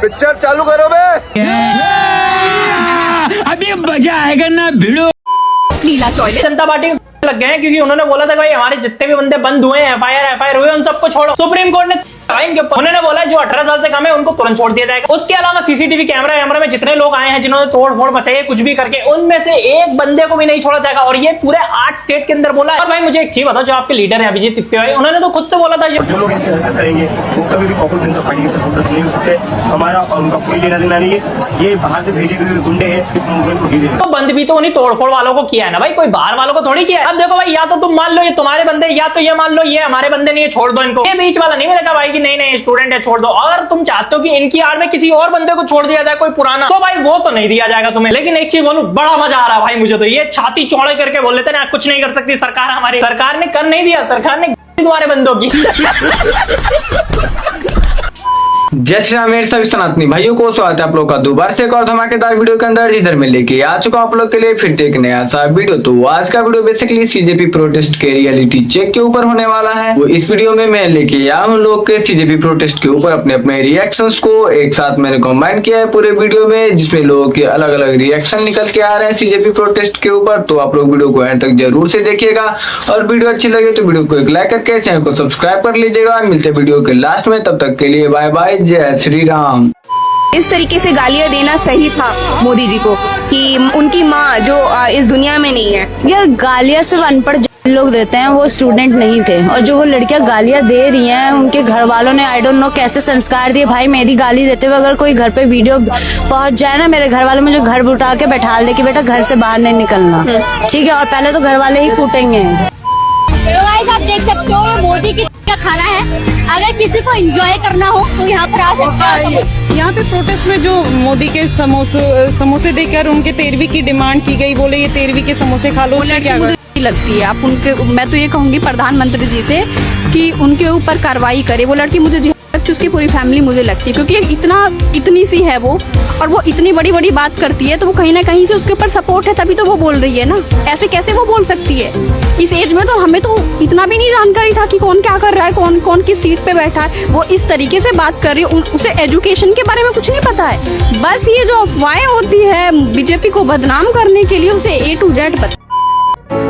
Picture चालू करो बे। अभी मजा आएगा ना भिड़ो। नीला टॉयलेट जनता पार्टी लग गए हैं क्योंकि उन्होंने बोला था भाई हमारे जितने भी बंदे बंद हुए हैं एफआईआर हुए उन सबको छोड़ो। सुप्रीम कोर्ट ने उन्होंने बोला जो 18 साल से कम है उनको तुरंत छोड़ दिया जाएगा। उसके अलावा सीसीटीवी कैमरा में जितने लोग आए हैं जिन्होंने तोड़ फोड़ मचाई है कुछ भी करके उनमें से एक बंदे को भी नहीं छोड़ा जाएगा और ये पूरे 8 स्टेट के अंदर बोला है। और भाई मुझे एक चीज बताओ, जो आपके लीडर है अभिजीत तिप्पी भाई, उन्होंने तो खुद से बोला था जो लोग ऐसे हरकत करेंगे वो कभी भी पॉपुलर जनता पार्टी के सपोर्टर्स नहीं हो सकते। हमारा और उनका कोई लेना देना नहीं है। ये बाहर से भेजे गए गुंडे हैं, इस मूवमेंट को ढीले तो बंद भी तो उन्हीं तोड़फोड़ वालों को किया है ना भाई, कोई बाहर वालों को थोड़ी किया है। अब देखो भाई, या तो तुम मान लो ये तुम्हारे बंदे, या तो ये मान लो ये हमारे बंदे नहीं है, छोड़ दो इनको। ये बीच वाला नहीं मिलेगा भाई कि नहीं नहीं स्टूडेंट है छोड़ दो। अगर तुम चाहते हो कि इनकी आड़ में किसी और बंदे को छोड़ दिया जाए कोई पुराना, तो भाई वो तो नहीं दिया जाएगा तुम्हें। लेकिन एक चीज बोलूं, बड़ा मजा आ रहा है भाई मुझे तो, ये छाती चौड़े करके बोल लेते ना कुछ नहीं कर सकती सरकार, हमारी सरकार ने कर नहीं दिया, सरकार ने तुम्हारे बंदों की। जय श्री राम मेरे सभी सनातनी भाइयों को स्वागत है आप लोग का दोबारा से एक और धमाकेदार वीडियो के अंदर, जिधर मैं लेके आ चुका हूं आप लोग के लिए फिर से एक नया सा वीडियो। तो आज का वीडियो बेसिकली सीजेपी प्रोटेस्ट के रियलिटी चेक के ऊपर होने वाला है। वो इस वीडियो में मैं लेके आया हूं लोग के सीजेपी प्रोटेस्ट के ऊपर अपने अपने रिएक्शंस को एक साथ मैंने कंबाइन किया है पूरे वीडियो में, जिसमें लोगों के अलग अलग रिएक्शन निकल के आ रहे हैं सीजेपी प्रोटेस्ट के ऊपर। तो आप लोग वीडियो को एंड तक जरूर से देखिएगा और वीडियो अच्छी लगे तो वीडियो को एक लाइक करके चैनल को सब्सक्राइब कर लीजिएगा। मिलते वीडियो के लास्ट में, तब तक के लिए बाय बाय, जय श्री राम। इस तरीके से गालियां देना सही था मोदी जी को कि उनकी माँ जो इस दुनिया में नहीं है। यार गालियां सिर्फ अनपढ़ लोग देते हैं, वो स्टूडेंट नहीं थे। और जो वो लड़कियां गालियां दे रही हैं उनके घर वालों ने आई डोंट नो कैसे संस्कार दिए। भाई मेरी गाली देते हुए अगर कोई घर पे वीडियो पहुंच जाए ना, मेरे घर वाले मुझे घर बुला के बैठा दे कि बेटा घर से बाहर नहीं निकलना, ठीक है। और पहले तो घर वाले ही कूटेंगे। आप देख सकते हो ये मोदी की का खाना है। अगर किसी को एंजॉय करना हो तो यहाँ पर आ सकते हैं। यहाँ पे प्रोटेस्ट में जो मोदी के समोसे देकर उनके 13वीं की डिमांड की गई, बोले ये 13वीं के समोसे खा लो, उसमें क्या लगती है आप उनके, मैं तो ये कहूंगी प्रधानमंत्री जी से कि उनके ऊपर कार्रवाई करे। वो लड़की मुझे लगती है, उसकी पूरी फैमिली मुझे लगती है, क्योंकि इतनी सी है वो और वो इतनी बड़ी बड़ी बात करती है, तो वो कहीं ना कहीं से उसके ऊपर सपोर्ट है तभी तो वो बोल रही है ना। ऐसे कैसे वो बोल सकती है इस एज में? तो हमें तो इतना भी नहीं जानकारी था कि कौन क्या कर रहा है, कौन कौन किस सीट पे बैठा है। वो इस तरीके से बात कर रही है, उसे एजुकेशन के बारे में कुछ नहीं पता है। बस ये जो अफवाहें होती है बीजेपी को बदनाम करने के लिए, उसे A to Z पता।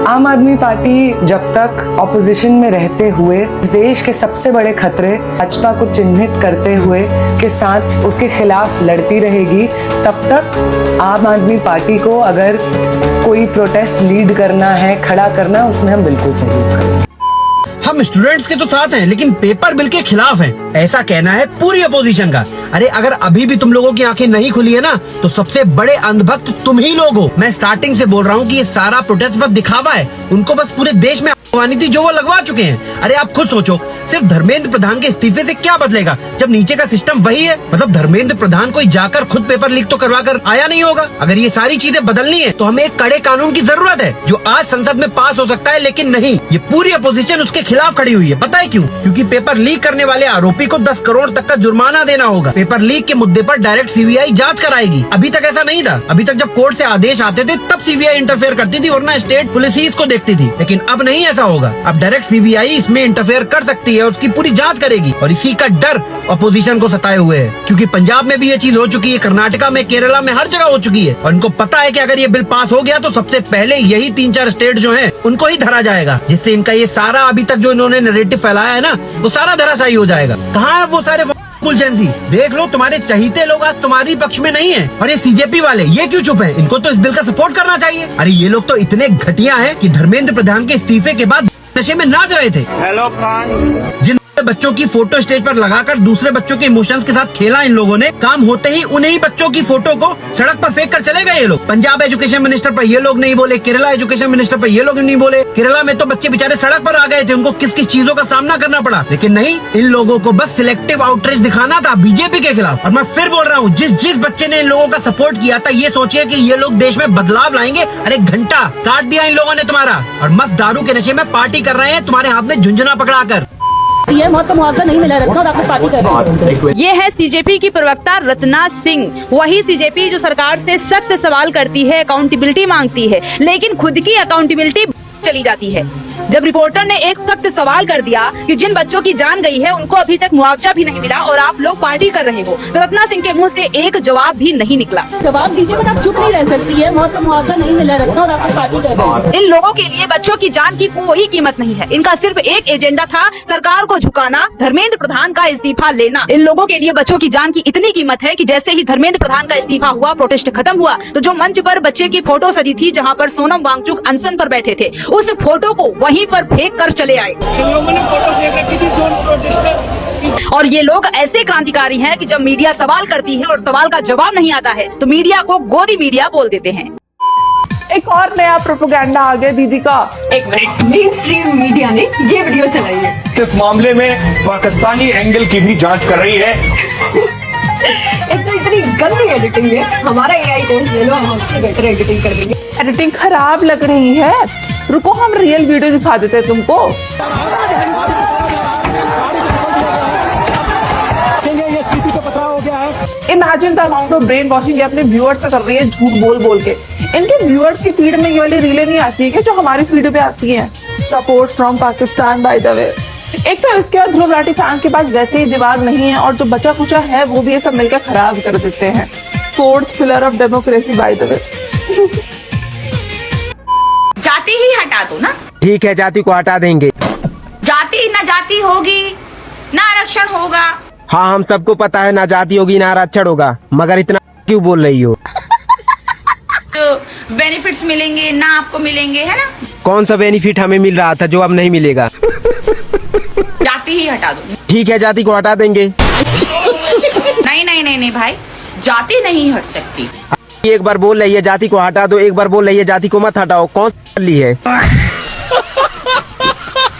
आम आदमी पार्टी जब तक ऑपोजिशन में रहते हुए इस देश के सबसे बड़े खतरे भाजपा को चिन्हित करते हुए के साथ उसके खिलाफ लड़ती रहेगी, तब तक आम आदमी पार्टी को अगर कोई प्रोटेस्ट लीड करना है, खड़ा करना है, उसमें हम बिल्कुल सहयोग करेंगे। हम स्टूडेंट्स के तो साथ हैं लेकिन पेपर बिल के खिलाफ हैं, ऐसा कहना है पूरी अपोजिशन का। अरे अगर अभी भी तुम लोगों की आंखें नहीं खुली है ना, तो सबसे बड़े अंधभक्त तुम ही लोग हो। मैं स्टार्टिंग से बोल रहा हूँ कि ये सारा प्रोटेस्ट बस दिखावा है। उनको बस पूरे देश में थी जो वो लगवा चुके हैं। अरे आप खुद सोचो, सिर्फ धर्मेंद्र प्रधान के इस्तीफे से क्या बदलेगा जब नीचे का सिस्टम वही है। मतलब धर्मेंद्र प्रधान कोई जाकर खुद पेपर लीक तो करवा कर आया नहीं होगा। अगर ये सारी चीजें बदलनी है तो हमें एक कड़े कानून की जरूरत है जो आज संसद में पास हो सकता है, लेकिन नहीं, ये पूरी अपोजिशन उसके खिलाफ खड़ी हुई है। पता है क्यों? क्योंकि पेपर लीक करने वाले आरोपी को 10 करोड़ तक का जुर्माना देना होगा। पेपर लीक के मुद्दे पर डायरेक्ट सीबीआई जांच कराएगी। अभी तक ऐसा नहीं था। अभी तक जब कोर्ट से आदेश आते थे तब सीबीआई इंटरफेयर करती थी, वरना स्टेट पुलिस ही इसको देखती थी। लेकिन अब नहीं ऐसा होगा। अब डायरेक्ट सीबीआई इसमें इंटरफेयर कर सकती है और उसकी पूरी जांच करेगी। और इसी का डर अपोजिशन को सताए हुए है, क्योंकि पंजाब में भी ये चीज हो चुकी है, कर्नाटका में, केरला में, हर जगह हो चुकी है। और इनको पता है कि अगर ये बिल पास हो गया तो सबसे पहले यही 3-4 स्टेट जो हैं उनको ही धरा जाएगा, जिससे इनका ये सारा अभी तक जो इन्होंने नैरेटिव फैलाया है ना, वो सारा धराशायी हो जाएगा। कहाँ है वो सारे जेंसी? देख लो, तुम्हारे चहीते लोग आज तुम्हारी पक्ष में नहीं है। और ये सीजेपी वाले ये क्यों चुप हैं? इनको तो इस बिल का सपोर्ट करना चाहिए। अरे ये लोग तो इतने घटिया हैं कि धर्मेंद्र प्रधान के इस्तीफे के बाद नशे में नाच रहे थे। हेलो जिन बच्चों की फोटो स्टेज पर लगाकर दूसरे बच्चों के इमोशंस के साथ खेला इन लोगों ने, काम होते ही उन्हीं बच्चों की फोटो को सड़क पर फेंक कर चले गए ये लोग। पंजाब एजुकेशन मिनिस्टर पर ये लोग नहीं बोले, केरला एजुकेशन मिनिस्टर पर ये लोग नहीं बोले। केरला में तो बच्चे बेचारे सड़क पर आ गए थे, उनको किस किस चीजों का सामना करना पड़ा। लेकिन नहीं, इन लोगों को बस सिलेक्टिव आउटरीच दिखाना था बीजेपी के खिलाफ। और मैं फिर बोल रहा हूँ, जिस बच्चे ने इन लोगों का सपोर्ट किया था, ये सोचिए कि ये लोग देश में बदलाव लाएंगे। अरे घंटा काट दिया इन लोगों ने तुम्हारा, और मस्त दारू के नशे में पार्टी कर रहे हैं तुम्हारे हाथ में झुंझुना पकड़ाकर। ये मुआवजा नहीं मिला रखा और आपको पार्टी कर रहे हैं। ये है सीजेपी की प्रवक्ता रत्ना सिंह, वही सीजेपी जो सरकार से सख्त सवाल करती है, अकाउंटेबिलिटी मांगती है, लेकिन खुद की अकाउंटेबिलिटी चली जाती है। जब रिपोर्टर ने एक सख्त सवाल कर दिया कि जिन बच्चों की जान गई है उनको अभी तक मुआवजा भी नहीं मिला और आप लोग पार्टी कर रहे हो, तो रत्ना सिंह के मुंह से एक जवाब भी नहीं निकला। जवाब दीजिए, बट आप चुप नहीं रह सकती है। वहाँ तो मुआवजा नहीं मिला रखा और आप पार्टी कर रहे हो। इन लोगों के लिए बच्चों की जान की कोई कीमत नहीं है। इनका सिर्फ एक एजेंडा था, सरकार को झुकाना, धर्मेंद्र प्रधान का इस्तीफा लेना। इन लोगों के लिए बच्चों की जान की इतनी कीमत है कि जैसे ही धर्मेंद्र प्रधान का इस्तीफा हुआ, प्रोटेस्ट खत्म हुआ, तो जो मंच पर बच्चे की फोटो सजी थी जहां पर सोनम वांगचुक अनशन पर बैठे थे, उस फोटो को वहीं पर फेंक कर चले आए। लोगों ने फोटो फेंक रखी थी जो प्रोटेस्टर। और ये लोग ऐसे क्रांतिकारी हैं कि जब मीडिया सवाल करती है और सवाल का जवाब नहीं आता है तो मीडिया को गोदी मीडिया बोल देते हैं। एक और नया प्रोपेगेंडा आ गया दीदी का। एक मेन स्ट्रीम मीडिया ने ये वीडियो चलाई है। इस मामले में पाकिस्तानी एंगल की भी जांच कर रही है। एक तो इतनी गंदी एडिटिंग है, हमारा एआई कोर्स ले लो, हम आपसे बेटर एडिटिंग कर देंगे। एडिटिंग खराब लग रही है, रुको हम रियल वीडियो दिखा देते हैं तुमको। Imagine the amount of brain washing अपने व्यूअर्स से कर रही है झूठ बोल बोल के। इनके व्यूअर्स की फीड में ये वाली रीलें नहीं आती है कि जो हमारी फीड पे आती हैं। Support from Pakistan by the way. एक तो इसके बाद ध्रुव राठी फैन के पास वैसे ही दिमाग नहीं है और जो बचा कुचा है वो भी ये सब मिलकर खराब कर देते हैं। Fourth pillar of democracy by the way. जाति ही हटा दो ना। ठीक है, जाति को हटा देंगे। जाति न जाति होगी ना आरक्षण होगा। हाँ, हम सबको पता है ना जाति होगी ना आरक्षण होगा, मगर इतना क्यों बोल रही हो? तो बेनिफिट्स मिलेंगे ना आपको मिलेंगे, है ना। कौन सा बेनिफिट हमें मिल रहा था जो अब नहीं मिलेगा? जाति ही हटा दो। ठीक है, जाति को हटा देंगे। नहीं नहीं नहीं नहीं भाई, जाति नहीं हट सकती। एक बार बोल रही है जाति को हटा दो, एक बार बोल रही है जाति को मत हटाओ, कौन सी है?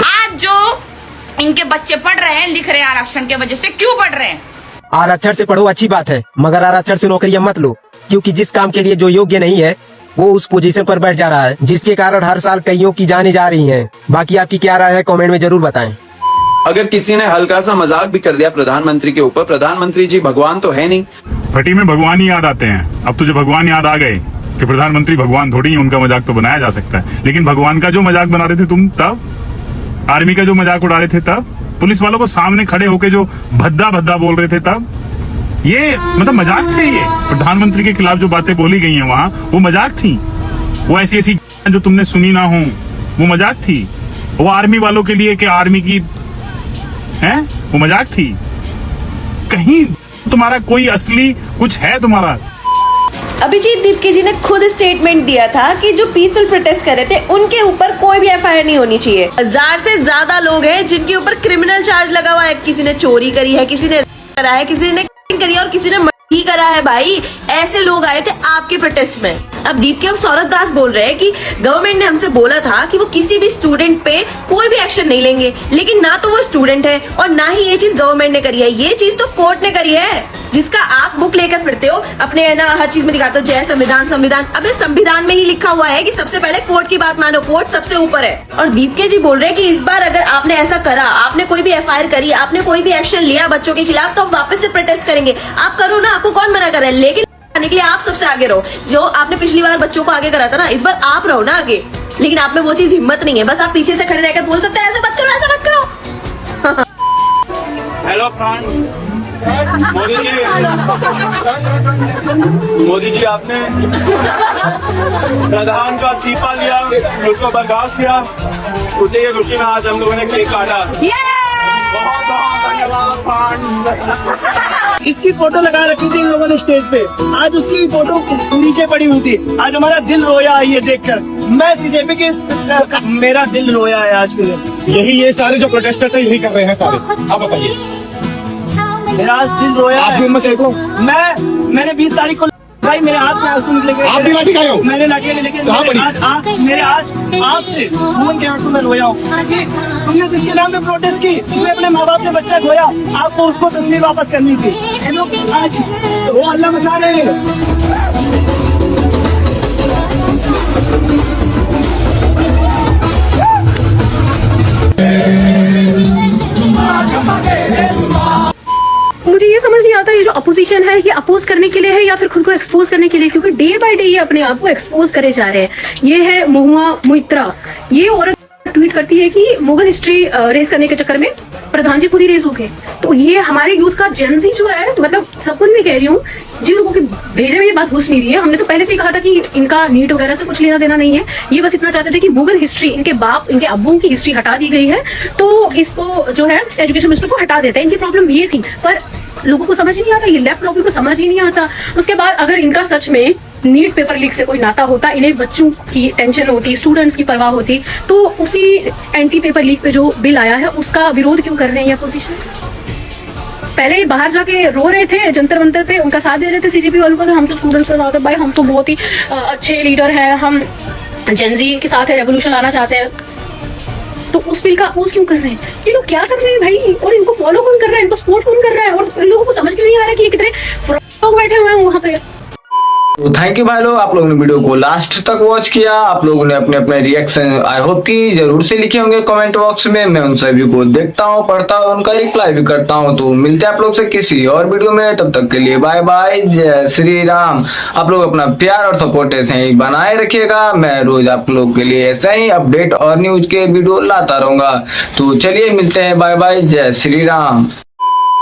आज जो इनके बच्चे पढ़ रहे हैं, लिख रहे हैं आरक्षण के वजह से, क्यों पढ़ रहे हैं? आरक्षण से पढ़ो अच्छी बात है, मगर आरक्षण से नौकरियां मत लो, क्योंकि जिस काम के लिए जो योग्य नहीं है वो उस पोजीशन पर बैठ जा रहा है, जिसके कारण हर साल कईयों की जाने जा रही हैं। बाकी आपकी क्या राय है कमेंट में जरूर बताएं। अगर किसी ने हल्का सा मजाक भी कर दिया प्रधानमंत्री के ऊपर, प्रधानमंत्री जी भगवान तो है नहीं। फटी में भगवान ही याद आते हैं। अब तुझे भगवान याद आ गए कि प्रधानमंत्री भगवान थोड़ी ही, उनका मजाक तो बनाया जा सकता है, लेकिन भगवान का जो मजाक बना रहे थे तुम तब, आर्मी का जो मजाक उड़ा रहे थे तब, पुलिस वालों को सामने खड़े होके जो भद्दा भद्दा बोल रहे थे तब, ये मतलब मजाक थे। ये प्रधानमंत्री के खिलाफ जो बातें बोली गई हैं वहां, वो मजाक थी। वो ऐसी ऐसी जो तुमने सुनी ना हो, वो मजाक थी। वो आर्मी वालों के लिए कि आर्मी की है, वो मजाक थी। कहीं तुम्हारा कोई असली कुछ है तुम्हारा? अभिजीत दीपके जी ने खुद स्टेटमेंट दिया था कि जो पीसफुल प्रोटेस्ट कर रहे थे उनके ऊपर कोई भी एफआईआर नहीं होनी चाहिए। 1000 से ज्यादा लोग हैं जिनके ऊपर क्रिमिनल चार्ज लगा हुआ है। किसी ने चोरी करी है, किसी ने करा है, किसी ने करी है और किसी ने ही करा है। भाई ऐसे लोग आए थे आपके प्रोटेस्ट में। अब दीपके हम सौरभ दास बोल रहे हैं कि गवर्नमेंट ने हमसे बोला था कि वो किसी भी स्टूडेंट पे कोई भी एक्शन नहीं लेंगे, लेकिन ना तो वो स्टूडेंट है और ना ही ये चीज गवर्नमेंट ने करी है, ये चीज तो कोर्ट ने करी है, जिसका आप बुक लेकर फिरते हो अपने, है ना, हर चीज में दिखाते हो जय संविधान संविधान। अबे संविधान में ही लिखा हुआ है कि सबसे पहले कोर्ट की बात मानो, कोर्ट सबसे ऊपर है। और दीपके जी बोल रहे हैं कि इस बार अगर आपने ऐसा करा, आपने कोई भी एफआईआर करी, आपने कोई भी एक्शन लिया बच्चों के खिलाफ, तो हम वापस से प्रोटेस्ट करेंगे। आप करो ना, आपको कौन मना कर रहा है, लेकिन आने के लिए आप सबसे आगे रहो। जो आपने पिछली बार बच्चों को आगे करा था ना, इस बार आप रहो ना आगे। लेकिन आप में वो चीज हिम्मत नहीं है, बस आप पीछे से खड़े रहकर बोल सकते हैं ऐसा मत करो, ऐसा मत करो। हेलो फ्रेंड्स, मोदी जी आपने प्रधान का इस्तीफा लिया, उसको बर्खास्त किया, उसी की खुशी में आज हम लोगों ने केक काटा। बहुत बहुत धन्यवाद। इसकी फोटो लगा रखी थी इन लोगों ने स्टेज पे, आज उसकी फोटो नीचे पड़ी हुई थी। आज हमारा दिल रोया है ये देखकर। मैं सीजेपी के मेरा दिल रोया है आज के दिन। यही ये सारे जो प्रोटेस्टर थे यही कर रहे हैं सारे। अब बताइए, मेरा आज दिल रोया आप है। में से को मैंने 20 तारीख को भाई मेरे हाथ से आंसू निकलेंगे। आप भी लाठी खाए हो? मैंने लाठी, लेकिन मेरे आज आँख से खून के आंसू में रोया हूँ। तुमने जिसके नाम पे प्रोटेस्ट की, तुमने अपने माँ बाप ने बच्चा खोया, आपको उसको तस्वीर वापस करनी थी। ये लोग आज वो अल्लाह मचा रहे हैं। मुझे ये समझ नहीं आता ये जो अपोजिशन है ये अपोज करने के लिए है या फिर खुद को एक्सपोज करने के लिए, क्योंकि डे बाय डे ये अपने आप को एक्सपोज करे जा रहे हैं। ये है महुआ मोइत्रा, ये औरत ट्वीट करती है कि मुगल हिस्ट्री रेस करने के चक्कर में प्रधान जी खुद ही रेस हो गए। तो ये हमारे यूथ का जेंजी जो है, मतलब सब कुछ मैं कह रही हूँ, जिन लोगों के भेजे में ये बात घुस नहीं रही है। हमने तो पहले से ही कहा था कि इनका नीट वगैरह से कुछ लेना देना नहीं है, ये बस इतना चाहते थे कि मुगल हिस्ट्री, इनके बाप इनके अब्बों की हिस्ट्री हटा दी गई है, तो इसको जो है एजुकेशन मिनिस्टर को हटा देते हैं। इनकी प्रॉब्लम ये थी, पर लोगों को समझ ही नहीं आता, ये लेफ्ट लोगों को समझ ही नहीं आता। उसके बाद अगर इनका सच में नीट पेपर लीक से कोई नाता होता, इन्हें बच्चों की टेंशन होती, स्टूडेंट्स की परवाह होती, तो उसी एंटी पेपर लीक पे जो बिल आया है उसका विरोध क्यों कर रहे हैं ये अपोजिशन? पहले बाहर जाके रो रहे थे जंतर मंतर पे, उनका साथ दे रहे थे सीजीपी वालों को, तो हम तो स्टूडेंट्स के साथ है भाई, हम तो बहुत ही अच्छे लीडर हैं, हम जेनजी के साथ है, रेवोल्यूशन लाना चाहते हैं। तो उस बिल का अपोज क्यों कर रहे हैं? ये लोग क्या कर रहे हैं भाई? और इनको फॉलो कौन कर रहा है, इनको सपोर्ट कौन कर रहा है? और इन लोगों को समझ क्यों नहीं आ रहा कि ये कितने फ्रॉड लोग बैठे हुए हैं वहां पे। तो थैंक यू भाई लोग, आप लोगों ने वीडियो को लास्ट तक वॉच किया। आप लोगों ने अपने अपने रिएक्शन आई होप कि जरूर से लिखे होंगे कमेंट बॉक्स में। मैं उन सभी को देखता हूँ, पढ़ता हूँ, उनका रिप्लाई भी करता हूँ। तो मिलते हैं आप लोग से किसी और वीडियो में, तब तक के लिए बाय बाय, जय श्री राम। आप लोग अपना प्यार और सपोर्ट ऐसे ही बनाए रखिएगा। मैं रोज आप लोग के लिए ऐसे ही अपडेट और न्यूज के वीडियो लाता रहूंगा। तो चलिए मिलते हैं, बाय बाय, जय श्री राम।